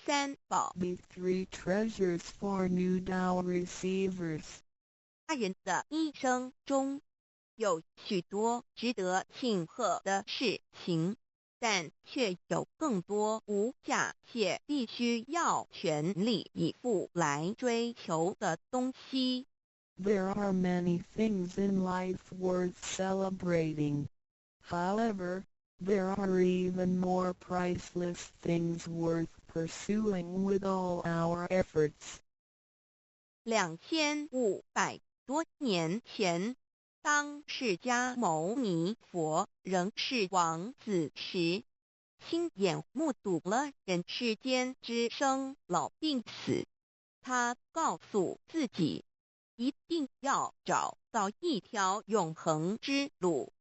三宝 The three treasures for new Tao receivers. 他人的一生中有许多值得庆贺的事情，但却有更多无价且必须要全力以赴来追求的东西。There are many things in life worth celebrating. However, there are even more priceless things worth pursuing with all our efforts. 2500多年前，当释迦牟尼佛仍是王子时，亲眼目睹了人世间之生老病死。他告诉自己，一定要找到一条永恒之路。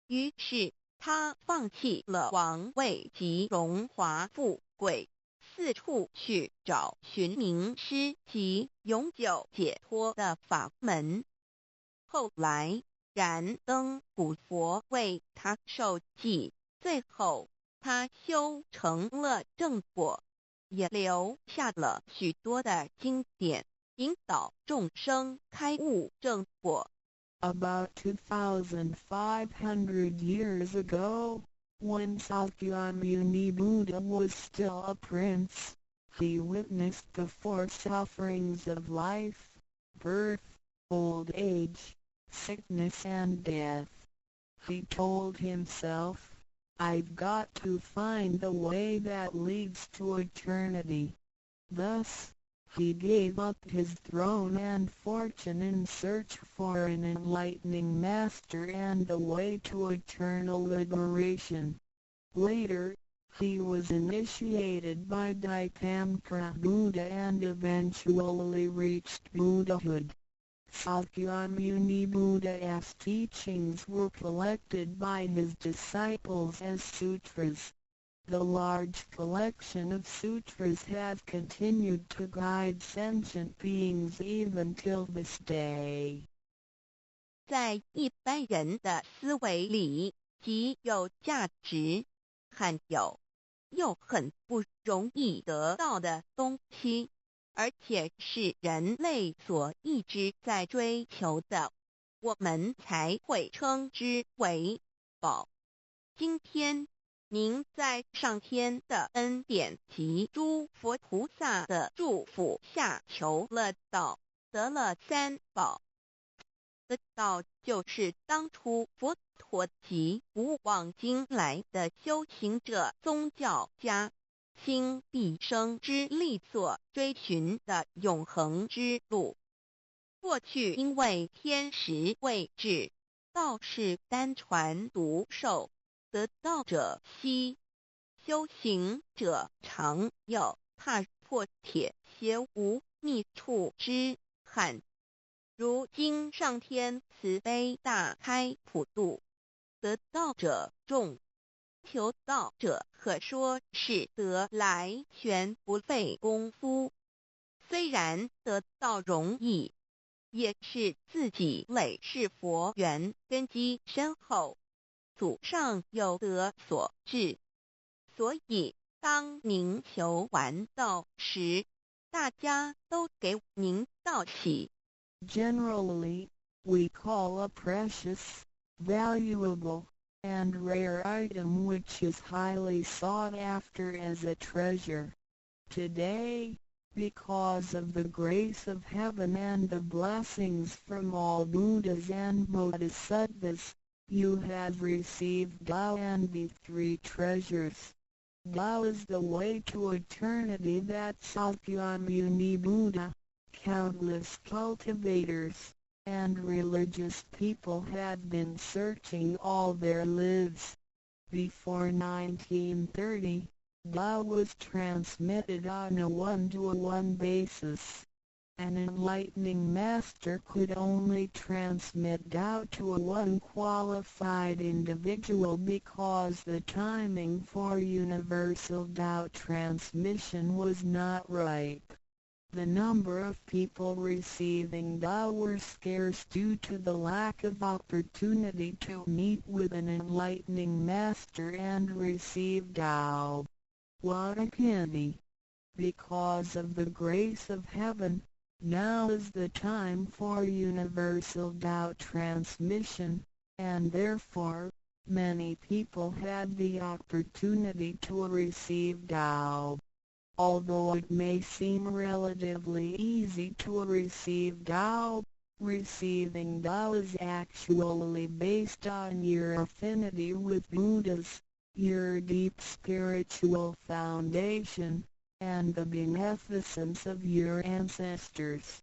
于是他放弃了王位及荣华富贵，四处去找寻名师及永久解脱的法门。后来燃灯古佛为他受记，最后他修成了正果，也留下了许多的经典，引导众生开悟正果。About 2,500 years ago, when Sakyamuni Buddha was still a prince, he witnessed the four sufferings of life: birth, old age, sickness and death. He told himself, "I've got to find the way that leads to eternity." Thus, he gave up his throne and fortune in search for an enlightening master and a way to eternal liberation. Later, he was initiated by Daipankara Buddha and eventually reached Buddhahood. Sakyamuni Buddha's teachings were collected by his disciples as sutras. The large collection of sutras has continued to guide sentient beings even till this day. 在一般人的思维里，极有价值、罕有又很不容易得到的东西，而且是人类所一直在追求的，我们才会称之为宝。今天您在上天的恩典及诸佛菩萨的祝福下求了道，得了三宝。得道就是当初佛陀及古往今来的修行者、宗教家倾毕生之力所追寻的永恒之路。过去因为天时未至，道是单传独授，得道者稀，修行者常有，踏破铁鞋无觅处之憾。如今上天慈悲大开普渡，得道者众，求道者可说是得来全不费功夫。虽然得道容易，也是自己累世佛缘根基深厚，祖上有德所致。所以当您求完道时，大家都给您道喜。Generally, we call a precious, valuable, and rare item which is highly sought after as a treasure. Today, because of the grace of heaven and the blessings from all Buddhas and Bodhisattvas, you have received Tao and the three treasures. Tao is the way to eternity that Sakyamuni Buddha, countless cultivators, and religious people had been searching all their lives. Before 1930, Tao was transmitted on a one-to-one basis. An enlightening master could only transmit Tao to a one qualified individual because the timing for universal Tao transmission was not ripe. The number of people receiving Tao were scarce due to the lack of opportunity to meet with an enlightening master and receive Tao. What a pity! Because of the grace of heaven, now is the time for universal Tao transmission, and therefore, many people had the opportunity to receive Tao. Although it may seem relatively easy to receive Tao, receiving Tao is actually based on your affinity with Buddhas, your deep spiritual foundation, and the beneficence of your ancestors.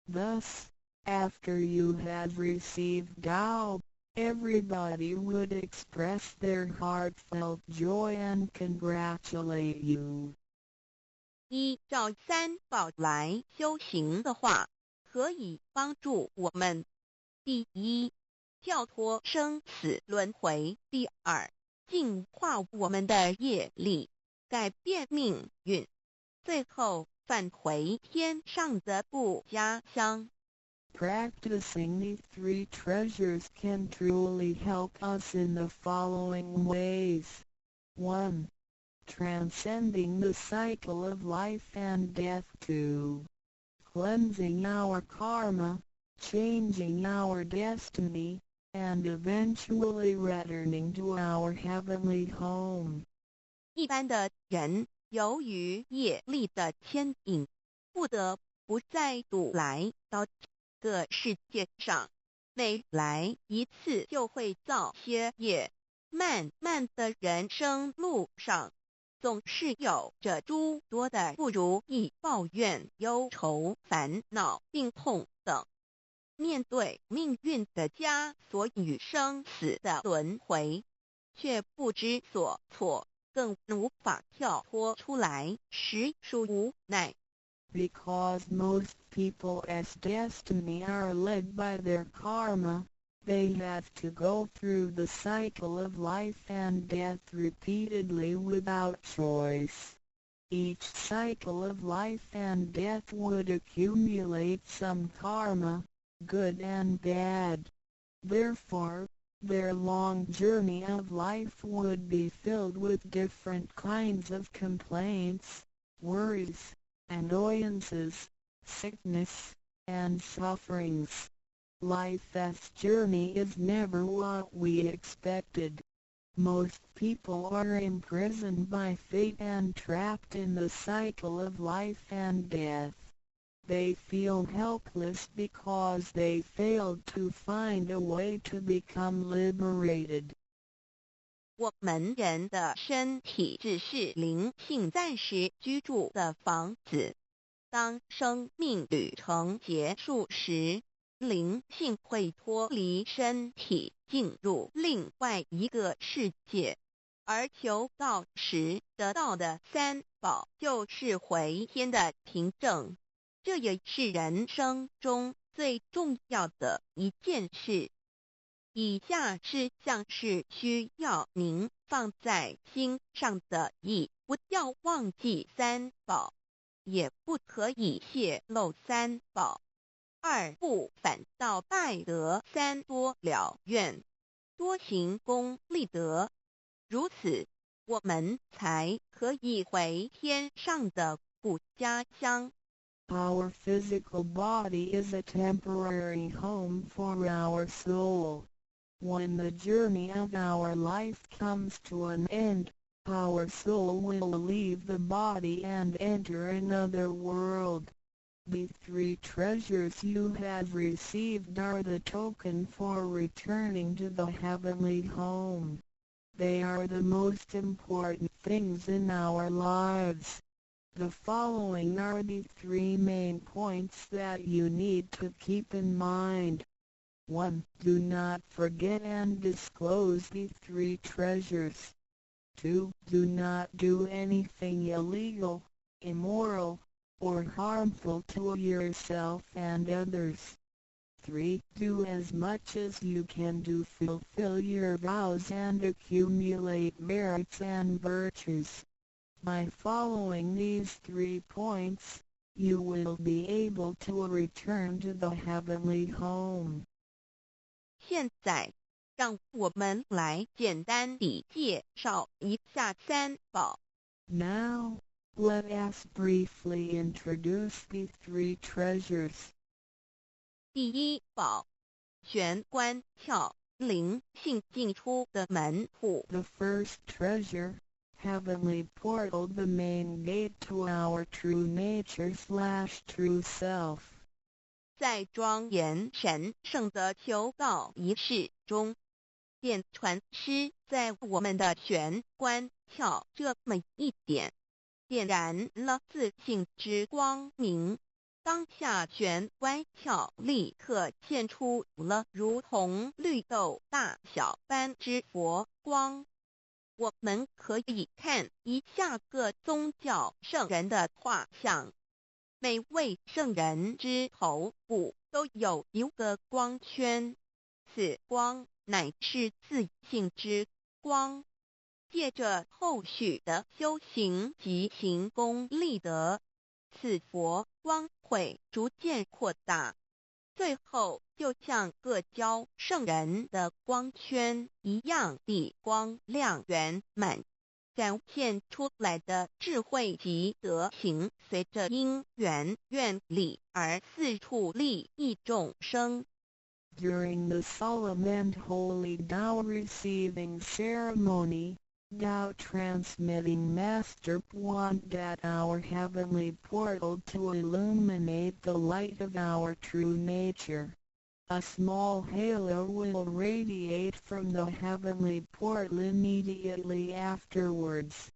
Thus, after you had received Tao, everybody would express their heartfelt joy and congratulate you. 依照三宝来修行的话，可以帮助我们：第一，跳脱生死轮回；第二，净化我们的业力，改变命运；最后返回天上的不家乡。Practicing these three treasures can truly help us in the following ways. 1. Transcending the cycle of life and death. 2. Cleansing our karma, changing our destiny, and eventually returning to our heavenly home. 一般的人由于业力的牵引，不得不再度来到这个世界上，每来一次就会造些业，慢慢的人生路上，总是有着诸多的不如意、抱怨、忧愁、烦恼、病痛等。面对命运的枷锁与生死的轮回，却不知所措，更无法跳脱出来，实属无奈。Because most people as destiny are led by their karma, they have to go through the cycle of life and death repeatedly without choice. Each cycle of life and death would accumulate some karma, good and bad. Therefore, their long journey of life would be filled with different kinds of complaints, worries, annoyances, sickness, and sufferings. Life's journey is never what we expected. Most people are imprisoned by fate and trapped in the cycle of life and death. They feel helpless because they failed to find a way to become liberated. 我们人的身体只是灵性暂时居住的房子，当生命旅程结束时，灵性会脱离身体，进入另外一个世界，而求道时得到的三宝就是回天的凭证。这也是人生中最重要的一件事。以下是像是需要您放在心上的意，不要忘记三宝，也不可以泄露三宝。二不反倒败德，三多了愿，多行功立德，如此我们才可以回天上的不家乡。Our physical body is a temporary home for our soul. When the journey of our life comes to an end, our soul will leave the body and enter another world. The three treasures you have received are the token for returning to the heavenly home. They are the most important things in our lives. The following are the three main points that you need to keep in mind. 1. Do not forget and disclose the three treasures. 2. Do not do anything illegal, immoral, or harmful to yourself and others. 3. Do as much as you can to fulfill your vows and accumulate merits and virtues. By following these 3 points, you will be able to return to the heavenly home. 现在，让我们来简单地介绍一下三宝。Now, Let us briefly introduce the three treasures. 第一宝，玄关窍，灵性进出的门户。 The first treasure, heavenly portal, the main gate to our true nature/true self. 在庄严神圣的求告仪式中，电传师在我们的玄关窍这么一点，点燃了自信之光明。当下玄关窍立刻现出了如同绿豆大小般之佛光。我们可以看一下各宗教圣人的画像，每位圣人之头部都有一个光圈，此光乃是自信之光。借着后续的修行及行功立德，此佛光会逐渐扩大，最后就像各教圣人的光圈一样地光亮圆满。展现出来的智慧及德行，随着因缘愿力而四处利益众生。 During the solemn and holy Tao receiving ceremony, Tao transmitting Master pointed our heavenly portal to illuminate the light of our true nature. A small halo will radiate from the heavenly portal immediately afterwards.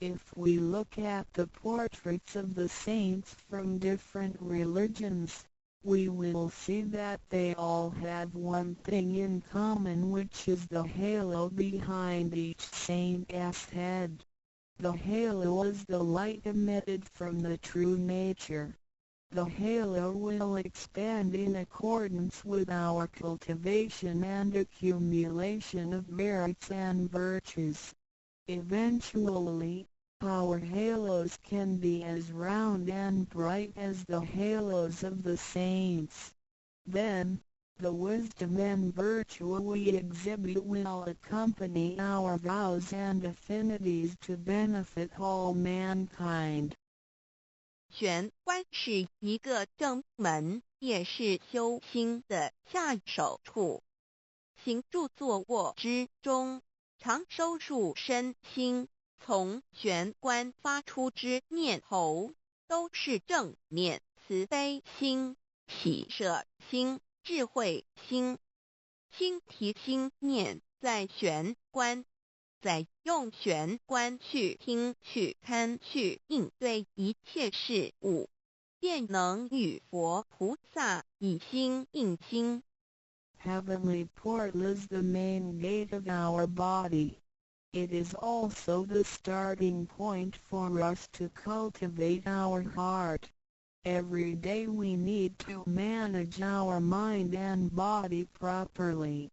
If we look at the portraits of the saints from different religions, we will see that they all have one thing in common, which is the halo behind each saint's head. The halo is the light emitted from the true nature. The halo will expand in accordance with our cultivation and accumulation of merits and virtues. Eventually, our halos can be as round and bright as the halos of the saints. Then, the wisdom and virtue we exhibit will accompany our vows and affinities to benefit all mankind. 玄关是一个正门，也是修心的下手处。行住坐卧之中，常收束身心，从玄关发出之念头，都是正念、慈悲心、喜舍心、智慧心。心提心念在玄关，再用玄关去听、去看、去应对一切事物，便能与佛菩萨以心应心。 Heavenly portal is the main gate of our body. It is also the starting point for us to cultivate our heart. Every day we need to manage our mind and body properly.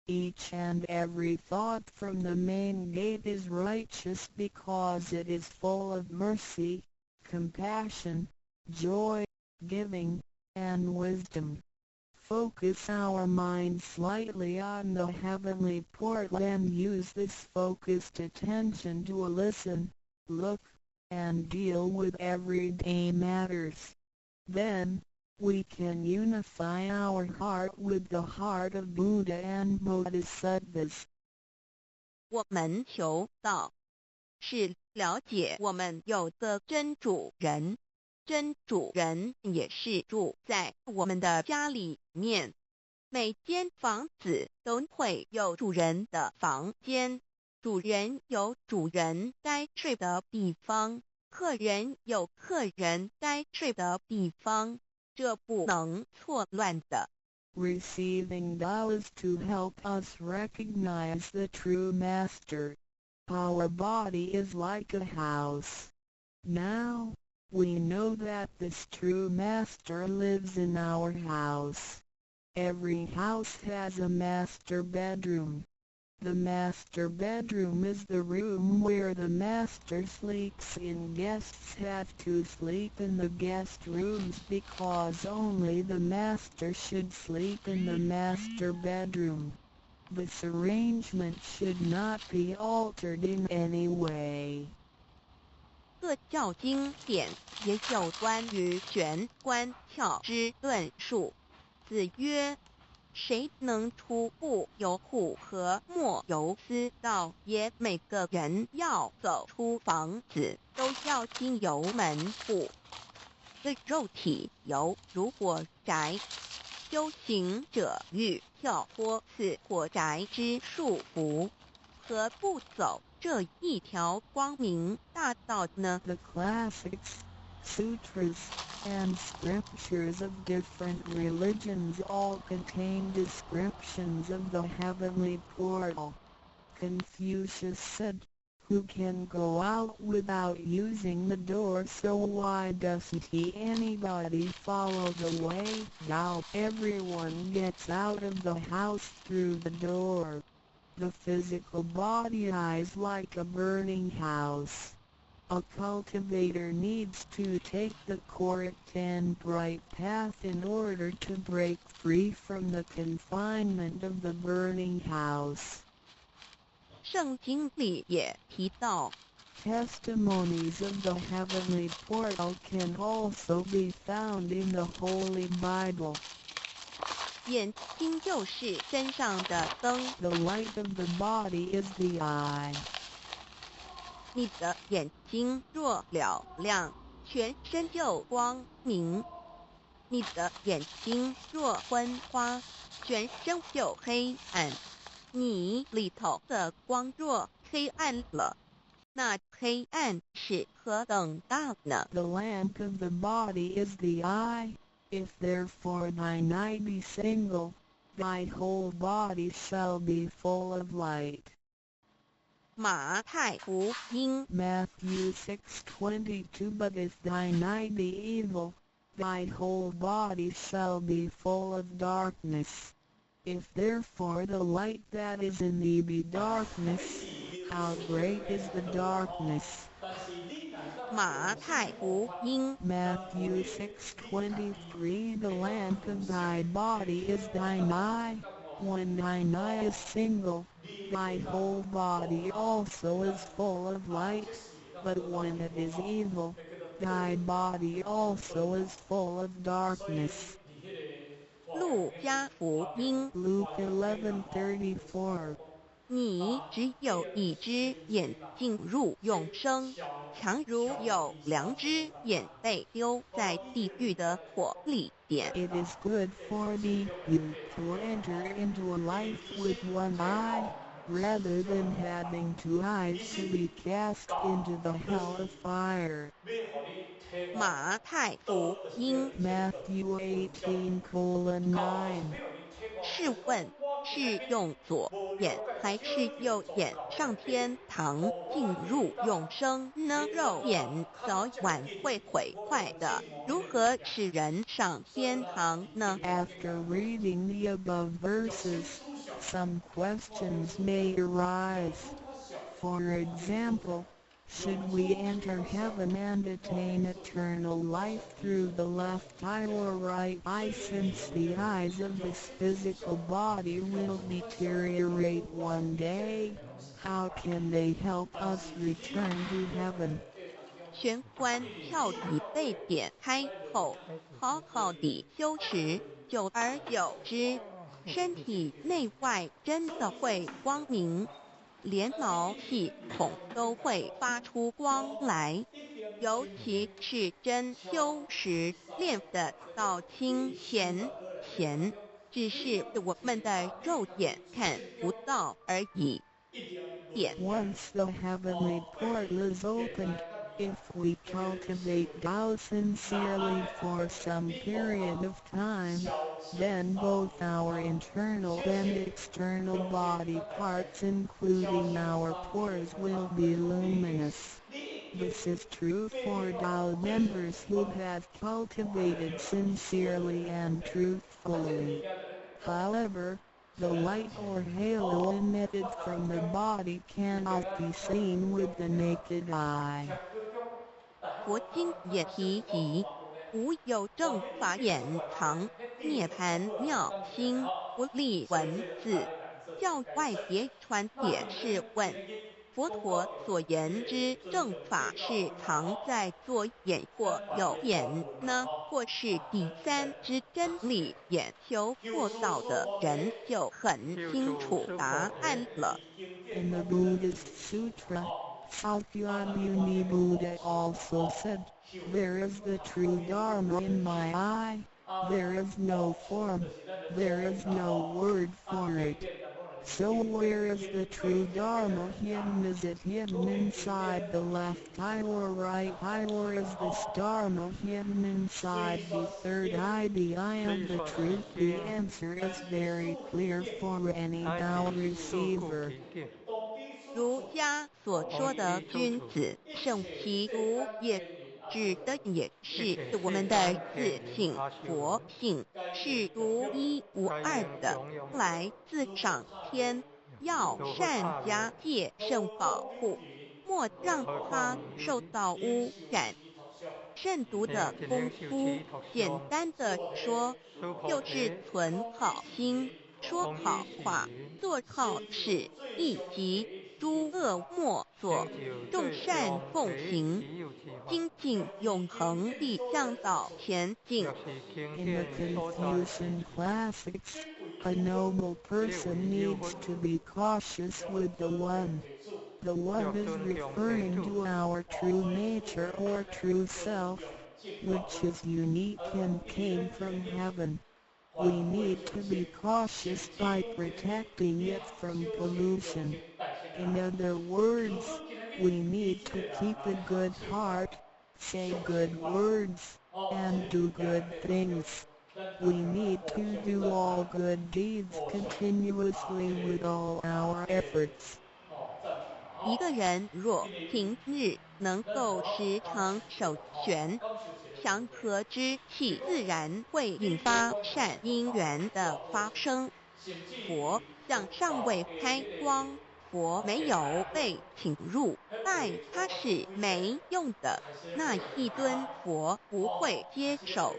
Each and every thought from the main gate is righteous because it is full of mercy, compassion, joy, giving, and wisdom. Focus our mind slightly on the heavenly portal and use this focused attention to listen, look, and deal with everyday matters. Then, we can unify our heart with the heart of Buddha and Bodhisattvas. 我们求道，是了解我们有个真主人，真主人也是住在我们的家里面。每间房子都会有主人的房间，主人有主人该睡的地方，客人有客人该睡的地方，这不能错乱的。 Receiving Tao is to help us recognize the true Master. Our body is like a house. Now, we know that this true Master lives in our house. Every house has a master bedroom. The master bedroom is the room where the master sleeps in. Guests have to sleep in the guest rooms because only the master should sleep in the master bedroom. This arrangement should not be altered in any way. 各教经典也有关于玄关窍之论述。子曰：谁能出不由户和莫由私道也？每个人要走出房子，都要经由门户。的肉体犹如火宅，修行者欲跳脱此火宅之束缚，何不走这一条光明大道呢？ The classics, sutras, and scriptures of different religions all contain descriptions of the heavenly portal. Confucius said, "Who can go out without using the door, so why doesn't anybody follow the way? Now everyone gets out of the house through the door." The physical body is like a burning house. A cultivator needs to take the correct and bright path in order to break free from the confinement of the burning house. 圣经里也提到， Testimonies of the heavenly portal can also be found in the Holy Bible. 眼睛就是身上的灯， The light of the body is the eye. 你的眼睛若了亮，全身就光明；你的眼睛若昏花，全身就黑暗。你里头的光若黑暗了，那黑暗是何等大呢？ The lamp of the body is the eye. If therefore thine eye be single, thy whole body shall be full of light. 马太福音 Matthew 6:22 But if thine eye be evil, thy whole body shall be full of darkness. If therefore the light that is in thee be darkness, how great is the darkness? 马太福音 Matthew 6:23 The lamp of thy body is thine eye. When thine eye is single, thy whole body also is full of light. But when it is evil, thy body also is full of darkness. 路加福音 Luke 11:34你只有一只眼进入永生，强如有两只眼被丢在地狱的火里边。 It is good for thee, you, to enter into life with one eye, rather than having two eyes to be cast into the hell of fire. 马太福音 Matthew 18:9试问是用左眼还是右眼上天堂进入永生呢？肉眼早晚会毁坏的，如何使人上天堂呢？ After reading the above verses, some questions may arise. For example, should we enter heaven and attain eternal life through the left eye or right eye, since the eyes of this physical body will deteriorate one day? How can they help us return to heaven? 玄关窍已被点开后，好好地修持，久而久之，身体内外真的会光明，连毛细孔都会发出光来。尤其是真修持练的到清闲，只是我们的肉眼看不到而已。点 Once the heavenly portal is opened, if we cultivate Tao sincerely for some period of time, then both our internal and external body parts, including our pores, will be luminous. This is true for Tao members who have cultivated sincerely and truthfully. However, the light or halo emitted from the body cannot be seen with the naked eye. 佛经也提及，无有正法眼藏，涅盘妙心，不立文字。教外别传解释问：佛陀所言之正法是藏在左眼或右眼呢，或是第三之真理？研究佛道的人就很清楚答案了。In the Buddhist Sutra, Sakyamuni Buddha also said, "There is the true Dharma in my eye. There is no form. There is no word for it. So where is the true Dharma hidden? Is it hidden inside the left eye or right eye, or is this Dharma hidden inside the third eye? The eye of the truth." The answer is very clear for any Tao receiver. 儒家所说的君子圣其独也，指的也是我们的自性佛性，是独一无二的，来自上天，要善加戒慎保护，莫让它受到污染。慎独的功夫，简单的说，就是存好心，说好话，做好事，以及诸恶莫作，众善奉行，精进永恒地向导前进。In the Confucian classics, a noble person needs to be cautious with the One. The One is referring to our true nature or true self, which is unique and came from heaven. We need to be cautious by protecting it from pollution. In other words, we need to keep a good heart, say good words, and do good things. We need to do all good deeds continuously with all our efforts. 一个人若平日能够时常守权，祥和之气自然会引发善因缘的发生。佛像尚未开光，佛没有被请入，拜他是没用的，那一尊佛不会接受。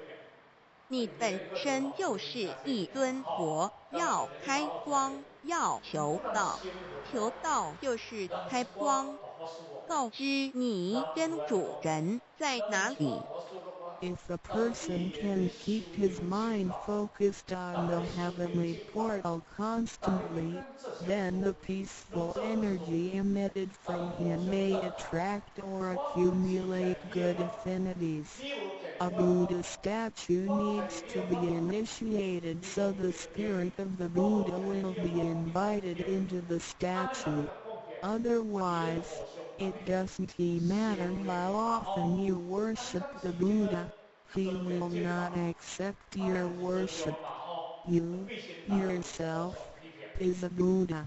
你本身就是一尊佛，要开光，要求道，求道就是开光，告知你真主人在哪里。If a person can keep his mind focused on the heavenly portal constantly, then the peaceful energy emitted from him may attract or accumulate good affinities. A Buddha statue needs to be initiated so the spirit of the Buddha will be invited into the statue. Otherwise, it doesn't matter how often you worship the Buddha, he will not accept your worship. You, yourself, is a Buddha.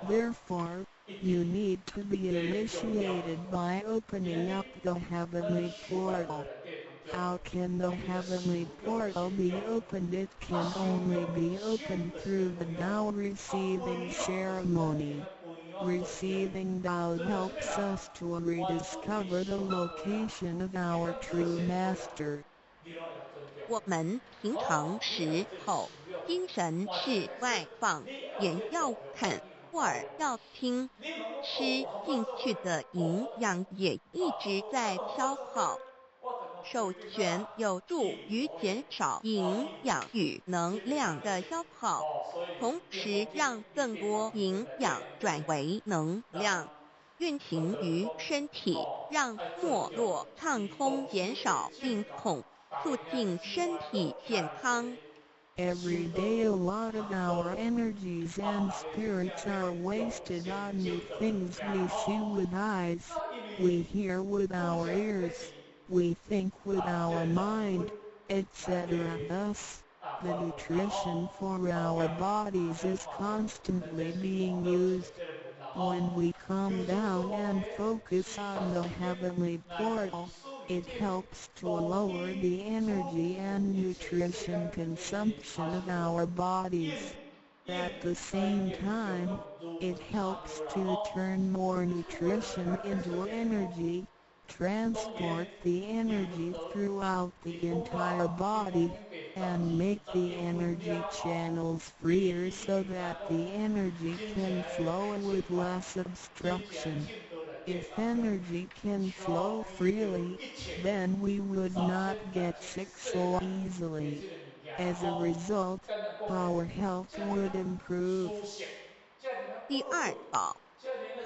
Therefore, you need to be initiated by opening up the heavenly portal. How can the heavenly portal be opened? It can only be opened through the Tao receiving ceremony. Receiving Tao helps us to rediscover the location of our true Master. 我们平常时候，精神是外放，眼要看，耳要听，吃进去的营养也一直在消耗。授权有助于减少营养与能量的消耗，同时让更多营养转为能量，运行于身体，让脉络畅通，减少病痛，促进身体健康。Every day a lot of our energies and spirits are wasted on the things we see with eyes, we hear with our ears, we think with our mind, etc. Thus, the nutrition for our bodies is constantly being used. When we calm down and focus on the heavenly portal, it helps to lower the energy and nutrition consumption of our bodies. At the same time, it helps to turn more nutrition into energy, transport the energy throughout the entire body, and make the energy channels freer so that the energy can flow with less obstruction. If energy can flow freely, then we would not get sick so easily. As a result, our health would improve. 第二宝，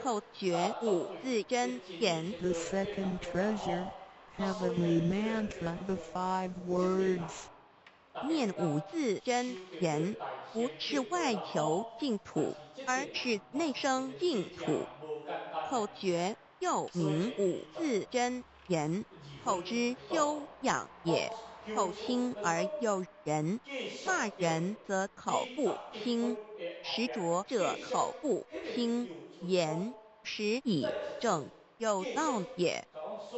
口诀5字真言。The second treasure, heavenly mantra, the 5 words. 念5字真言，不是外求净土，而是内生净土。口诀又名5字真言，口之修养也。口轻而诱人，骂人则口不轻，执着者口不轻，言实以正有道也。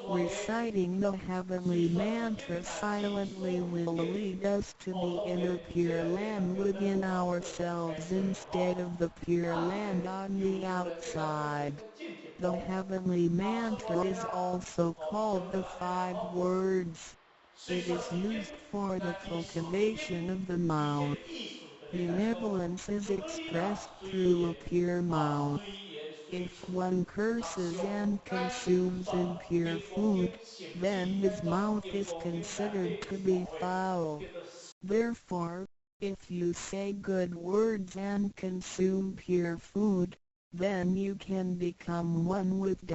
Reciting the heavenly mantra silently will lead us to the inner Pure Land within ourselves instead of the Pure Land on the outside. The heavenly mantra is also called the 5 words. It is used for the cultivation of the mouth. Benevolence is expressed through a pure mouth. If one curses and consumes impure food, then his mouth is considered to be foul. Therefore, if you say good words and consume pure food, then you can become one with